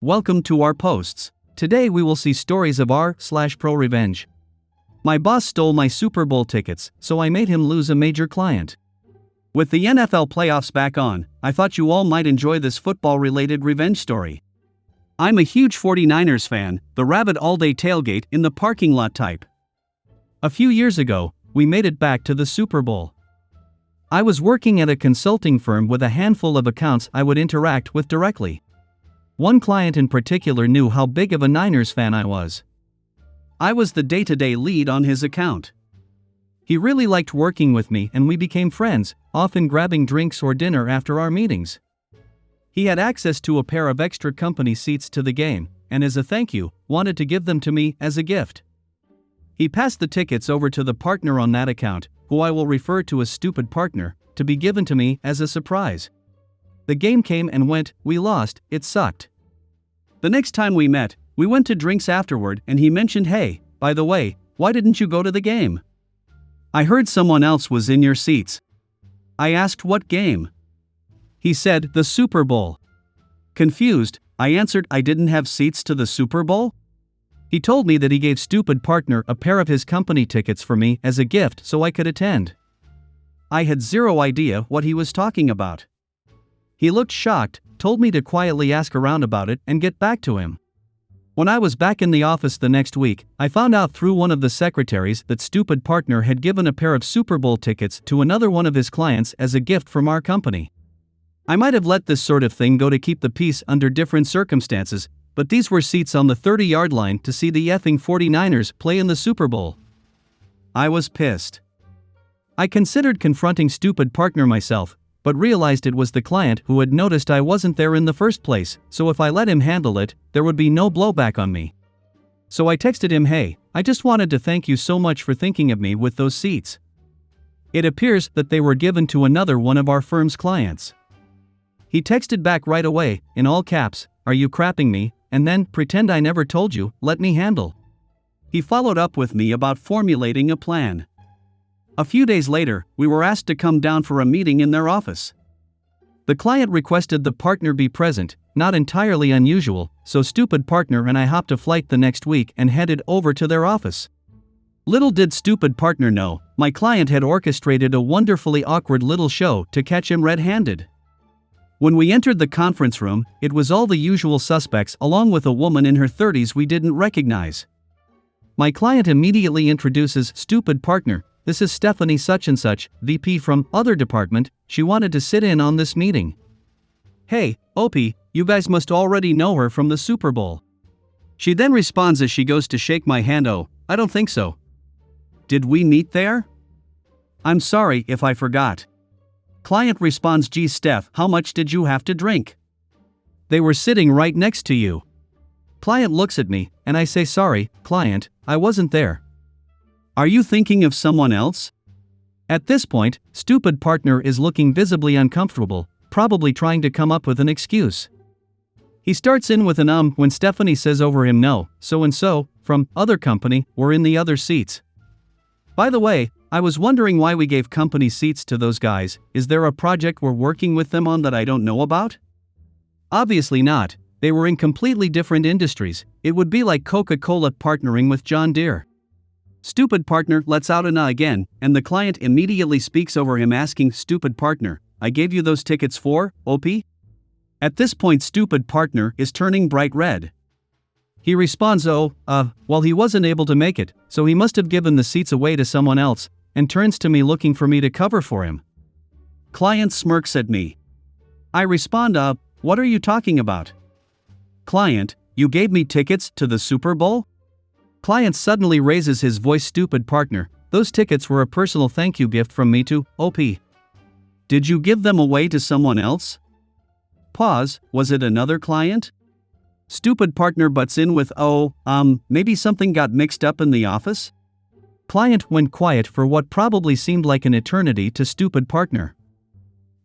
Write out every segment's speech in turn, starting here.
Welcome to our posts. Today we will see stories of r/ProRevenge. My boss stole my Super Bowl tickets, so I made him lose a major client. With the NFL playoffs back on, I thought you all might enjoy this football-related revenge story. I'm a huge 49ers fan, the rabid all-day tailgate in the parking lot type. A few years ago, we made it back to the Super Bowl. I was working at a consulting firm with a handful of accounts I would interact with directly. One client in particular knew how big of a Niners fan I was. I was the day-to-day lead on his account. He really liked working with me and we became friends, often grabbing drinks or dinner after our meetings. He had access to a pair of extra company seats to the game, and as a thank you, wanted to give them to me as a gift. He passed the tickets over to the partner on that account, who I will refer to as Stupid Partner, to be given to me as a surprise. The game came and went, we lost, it sucked. The next time we met, we went to drinks afterward and he mentioned, "Hey, by the way, why didn't you go to the game? I heard someone else was in your seats." I asked what game. He said, "The Super Bowl." Confused, I answered I didn't have seats to the Super Bowl? He told me that he gave Stupid Partner a pair of his company tickets for me as a gift so I could attend. I had zero idea what he was talking about. He looked shocked, told me to quietly ask around about it and get back to him. When I was back in the office the next week, I found out through one of the secretaries that Stupid Partner had given a pair of Super Bowl tickets to another one of his clients as a gift from our company. I might have let this sort of thing go to keep the peace under different circumstances, but these were seats on the 30-yard line to see the effing 49ers play in the Super Bowl. I was pissed. I considered confronting Stupid Partner myself, but realized it was the client who had noticed I wasn't there in the first place, so if I let him handle it, there would be no blowback on me. So I texted him, "Hey, I just wanted to thank you so much for thinking of me with those seats. It appears that they were given to another one of our firm's clients." He texted back right away, in all caps, "Are you crapping me?" and then, "Pretend I never told you, let me handle." He followed up with me about formulating a plan. A few days later, we were asked to come down for a meeting in their office. The client requested the partner be present, not entirely unusual, so Stupid Partner and I hopped a flight the next week and headed over to their office. Little did Stupid Partner know, my client had orchestrated a wonderfully awkward little show to catch him red-handed. When we entered the conference room, it was all the usual suspects along with a woman in her 30s we didn't recognize. My client immediately introduces Stupid Partner. "This is Stephanie such and such, VP from other department, she wanted to sit in on this meeting." "Hey, OP, you guys must already know her from the Super Bowl." She then responds as she goes to shake my hand, "Oh, I don't think so. Did we meet there? I'm sorry if I forgot." Client responds, "Gee Steph, how much did you have to drink? They were sitting right next to you." Client looks at me, and I say, "Sorry, client, I wasn't there. Are you thinking of someone else?" At this point, Stupid Partner is looking visibly uncomfortable, probably trying to come up with an excuse. He starts in with an when Stephanie says over him, "No, so-and-so, from other company, were in the other seats. By the way, I was wondering why we gave company seats to those guys. Is there a project we're working with them on that I don't know about?" Obviously not, they were in completely different industries. It would be like Coca-Cola partnering with John Deere. Stupid Partner lets out an again, and the client immediately speaks over him asking, "Stupid Partner, I gave you those tickets for, OP?" At this point Stupid Partner is turning bright red. He responds, well he wasn't able to make it, so he must have given the seats away to someone else, and turns to me looking for me to cover for him. Client smirks at me. I respond, "What are you talking about?" Client, "You gave me tickets to the Super Bowl?" Client suddenly raises his voice, "Stupid Partner, those tickets were a personal thank you gift from me to OP. Did you give them away to someone else?" Pause, was it another client? Stupid Partner butts in with, maybe something got mixed up in the office?" Client went quiet for what probably seemed like an eternity to Stupid Partner.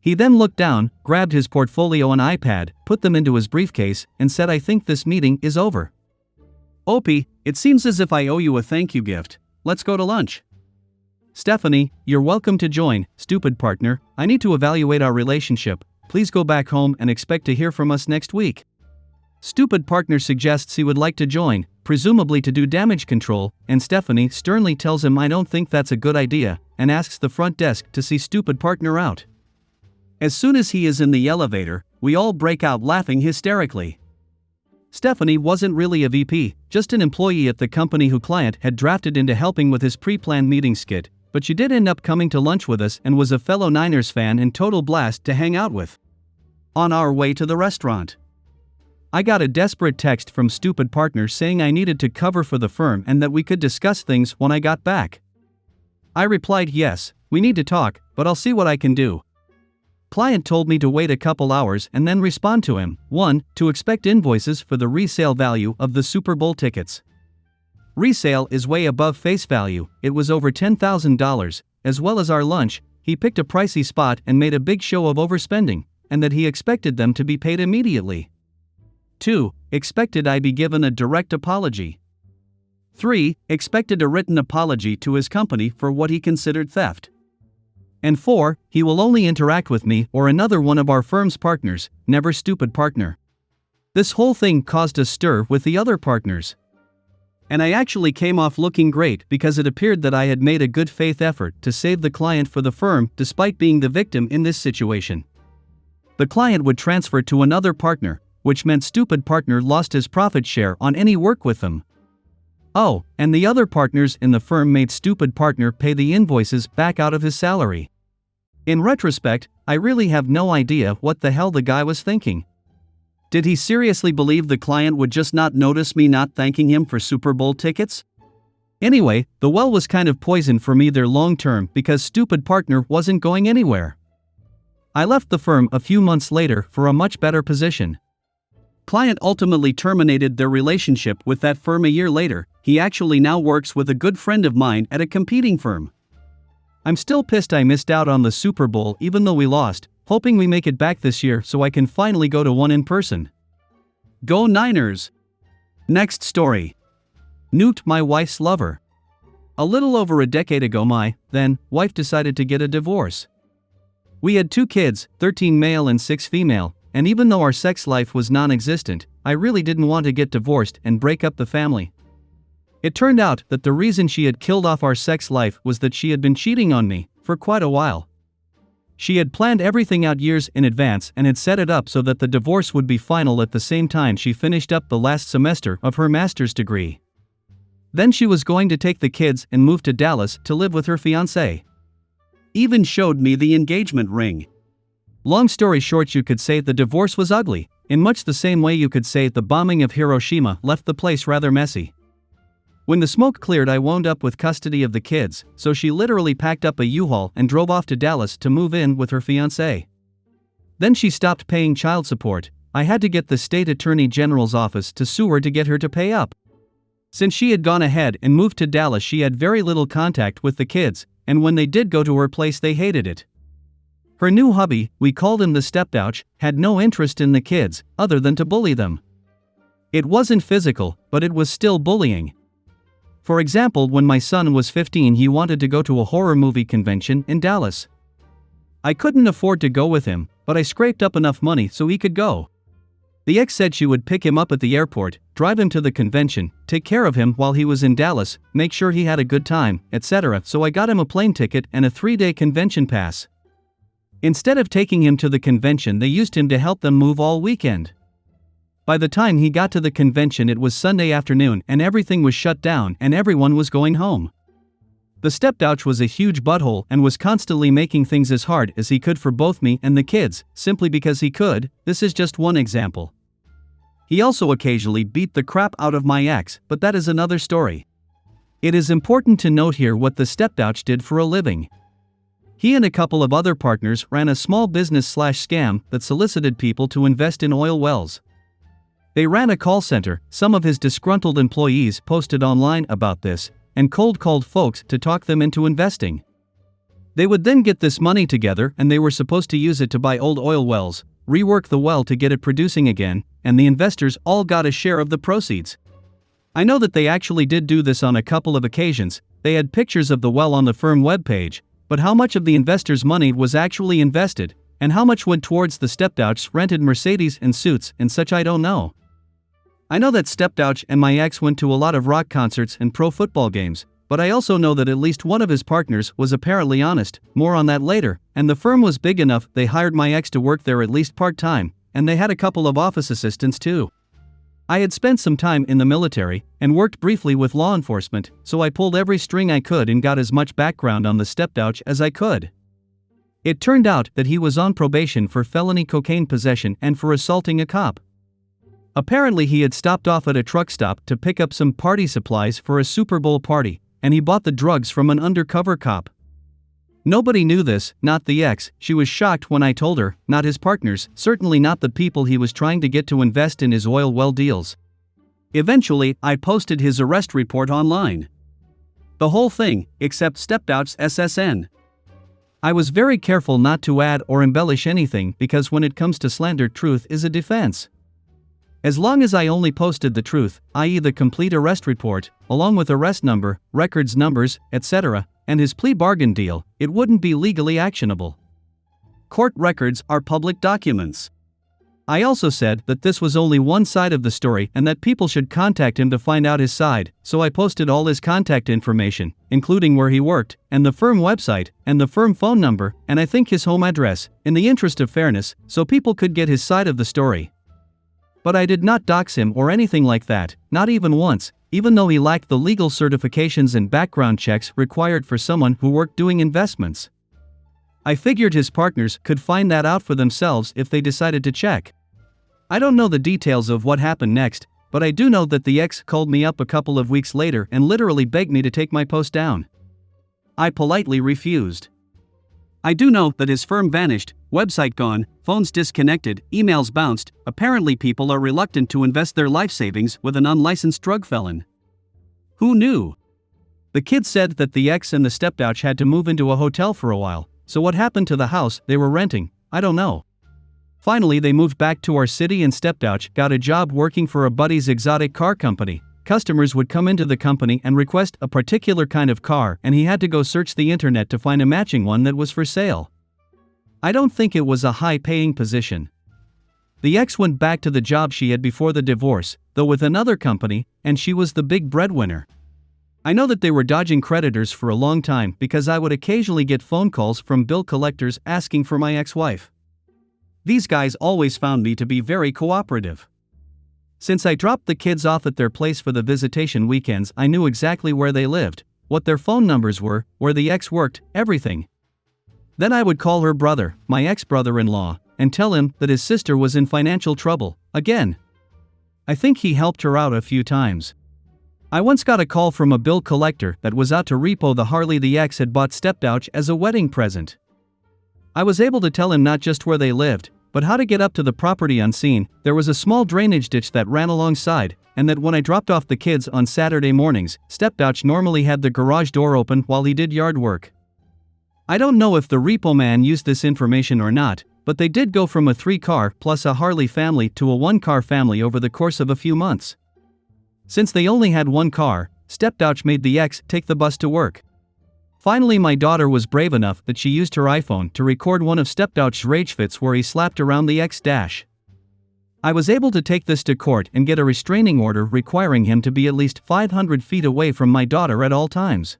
He then looked down, grabbed his portfolio and iPad, put them into his briefcase, and said, "I think this meeting is over. OP, it seems as if I owe you a thank you gift. Let's go to lunch." "Stephanie, you're welcome to join, Stupid Partner. I need to evaluate our relationship. Please go back home and expect to hear from us next week." Stupid partner suggests he would like to join, presumably to do damage control, and Stephanie sternly tells him I don't think that's a good idea, and asks the front desk to see stupid partner out. As soon as he is in the elevator, we all break out laughing hysterically. Stephanie wasn't really a VP, just an employee at the company who client had drafted into helping with his pre-planned meeting skit, but she did end up coming to lunch with us and was a fellow Niners fan and total blast to hang out with. On our way to the restaurant, I got a desperate text from stupid partner saying I needed to cover for the firm and that we could discuss things when I got back. I replied yes, we need to talk, but I'll see what I can do. Client told me to wait a couple hours and then respond to him. 1. To expect invoices for the resale value of the Super Bowl tickets. Resale is way above face value, it was over $10,000, as well as our lunch. He picked a pricey spot and made a big show of overspending, and that he expected them to be paid immediately. 2. Expected I be given a direct apology. 3. Expected a written apology to his company for what he considered theft. And 4. He will only interact with me or another one of our firm's partners, never stupid partner. This whole thing caused a stir with the other partners. And I actually came off looking great because it appeared that I had made a good faith effort to save the client for the firm despite being the victim in this situation. The client would transfer to another partner, which meant stupid partner lost his profit share on any work with them. Oh, and the other partners in the firm made stupid partner pay the invoices back out of his salary. In retrospect, I really have no idea what the hell the guy was thinking. Did he seriously believe the client would just not notice me not thanking him for Super Bowl tickets? Anyway, the well was kind of poison for me there long term because stupid partner wasn't going anywhere. I left the firm a few months later for a much better position. Client ultimately terminated their relationship with that firm a year later. He actually now works with a good friend of mine at a competing firm. I'm still pissed I missed out on the Super Bowl even though we lost, hoping we make it back this year so I can finally go to one in person. Go Niners! Next story. Newt, my wife's lover. A little over a decade ago my, then, wife decided to get a divorce. We had 2 kids, 13 male and 6 female. And even though our sex life was non-existent, I really didn't want to get divorced and break up the family. It turned out that the reason she had killed off our sex life was that she had been cheating on me for quite a while. She had planned everything out years in advance and had set it up so that the divorce would be final at the same time she finished up the last semester of her master's degree. Then she was going to take the kids and move to Dallas to live with her fiancé. Even showed me the engagement ring. Long story short, you could say the divorce was ugly, in much the same way you could say the bombing of Hiroshima left the place rather messy. When the smoke cleared, I wound up with custody of the kids, so she literally packed up a U-Haul and drove off to Dallas to move in with her fiancé. Then she stopped paying child support. I had to get the state attorney general's office to sue her to get her to pay up. Since she had gone ahead and moved to Dallas, she had very little contact with the kids, and when they did go to her place, they hated it. Her new hubby, we called him the stepdouch, had no interest in the kids, other than to bully them. It wasn't physical, but it was still bullying. For example, when my son was 15, he wanted to go to a horror movie convention in Dallas. I couldn't afford to go with him, but I scraped up enough money so he could go. The ex said she would pick him up at the airport, drive him to the convention, take care of him while he was in Dallas, make sure he had a good time, etc. So I got him a plane ticket and a 3-day convention pass. Instead of taking him to the convention, they used him to help them move all weekend. By the time he got to the convention, it was Sunday afternoon and everything was shut down and everyone was going home. The stepdouch was a huge butthole and was constantly making things as hard as he could for both me and the kids, simply because he could. This is just one example. He also occasionally beat the crap out of my ex, but that is another story. It is important to note here what the stepdouch did for a living. He and a couple of other partners ran a small business/scam that solicited people to invest in oil wells. They ran a call center. Some of his disgruntled employees posted online about this and cold called folks to talk them into investing. They would then get this money together and they were supposed to use it to buy old oil wells, rework the well to get it producing again, and the investors all got a share of the proceeds. I know that they actually did do this on a couple of occasions. They had pictures of the well on the firm webpage. But how much of the investors' money was actually invested, and how much went towards the stepdouch's rented Mercedes and suits and such, I don't know. I know that Stepdouch and my ex went to a lot of rock concerts and pro football games, but I also know that at least one of his partners was apparently honest, more on that later, and the firm was big enough they hired my ex to work there at least part-time, and they had a couple of office assistants too. I had spent some time in the military, and worked briefly with law enforcement, so I pulled every string I could and got as much background on the Stepdouch as I could. It turned out that he was on probation for felony cocaine possession and for assaulting a cop. Apparently he had stopped off at a truck stop to pick up some party supplies for a Super Bowl party, and he bought the drugs from an undercover cop. Nobody knew this, not the ex. She was shocked when I told her, not his partners, certainly not the people he was trying to get to invest in his oil well deals. Eventually, I posted his arrest report online. The whole thing, except Stepdouch's SSN. I was very careful not to add or embellish anything because when it comes to slander, truth is a defense. As long as I only posted the truth, i.e. the complete arrest report, along with arrest number, records numbers, etc., and his plea bargain deal, it wouldn't be legally actionable. Court records are public documents. I also said that this was only one side of the story and that people should contact him to find out his side, so I posted all his contact information, including where he worked, and the firm website, and the firm phone number, and I think his home address, in the interest of fairness, so people could get his side of the story. But I did not dox him or anything like that, not even once, even though he lacked the legal certifications and background checks required for someone who worked doing investments. I figured his partners could find that out for themselves if they decided to check. I don't know the details of what happened next, but I do know that the ex called me up a couple of weeks later and literally begged me to take my post down. I politely refused. I do know that his firm vanished, website gone, phones disconnected, emails bounced. Apparently people are reluctant to invest their life savings with an unlicensed drug felon. Who knew? The kid said that the ex and the Stepdouch had to move into a hotel for a while, so what happened to the house they were renting, I don't know. Finally they moved back to our city and Stepdouch got a job working for a buddy's exotic car company. Customers would come into the company and request a particular kind of car, and he had to go search the internet to find a matching one that was for sale. I don't think it was a high-paying position. The ex went back to the job she had before the divorce, though with another company, and she was the big breadwinner. I know that they were dodging creditors for a long time because I would occasionally get phone calls from bill collectors asking for my ex-wife. These guys always found me to be very cooperative. Since I dropped the kids off at their place for the visitation weekends, I knew exactly where they lived, what their phone numbers were, where the ex worked, everything. Then I would call her brother, my ex-brother-in-law, and tell him that his sister was in financial trouble, again. I think he helped her out a few times. I once got a call from a bill collector that was out to repo the Harley the ex had bought Stepdouch as a wedding present. I was able to tell him not just where they lived, but how to get up to the property unseen. There was a small drainage ditch that ran alongside, and that when I dropped off the kids on Saturday mornings, Stepdouch normally had the garage door open while he did yard work. I don't know if the repo man used this information or not, but they did go from a 3-car plus a Harley family to a 1-car family over the course of a few months. Since they only had 1 car, Stepdouch made the ex take the bus to work. Finally my daughter was brave enough that she used her iPhone to record one of Stepdouch's rage fits where he slapped around the ex dash. I was able to take this to court and get a restraining order requiring him to be at least 500 feet away from my daughter at all times.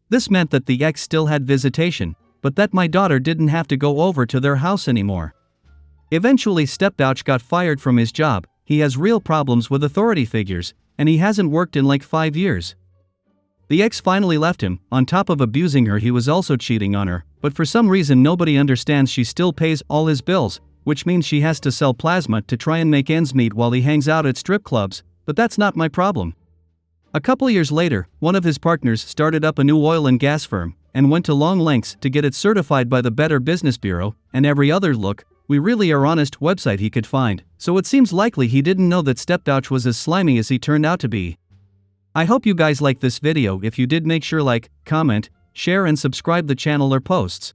This meant that the ex still had visitation, but that my daughter didn't have to go over to their house anymore. Eventually Stepdouch got fired from his job. He has real problems with authority figures, and he hasn't worked in like 5 years. The ex finally left him. On top of abusing her, he was also cheating on her, but for some reason nobody understands she still pays all his bills, which means she has to sell plasma to try and make ends meet while he hangs out at strip clubs, but that's not my problem. A couple years later, one of his partners started up a new oil and gas firm, and went to long lengths to get it certified by the Better Business Bureau, and every other look, we really are honest website he could find, so it seems likely he didn't know that Stepdouch was as slimy as he turned out to be. I hope you guys like this video. If you did, make sure like, comment, share and subscribe the channel or posts.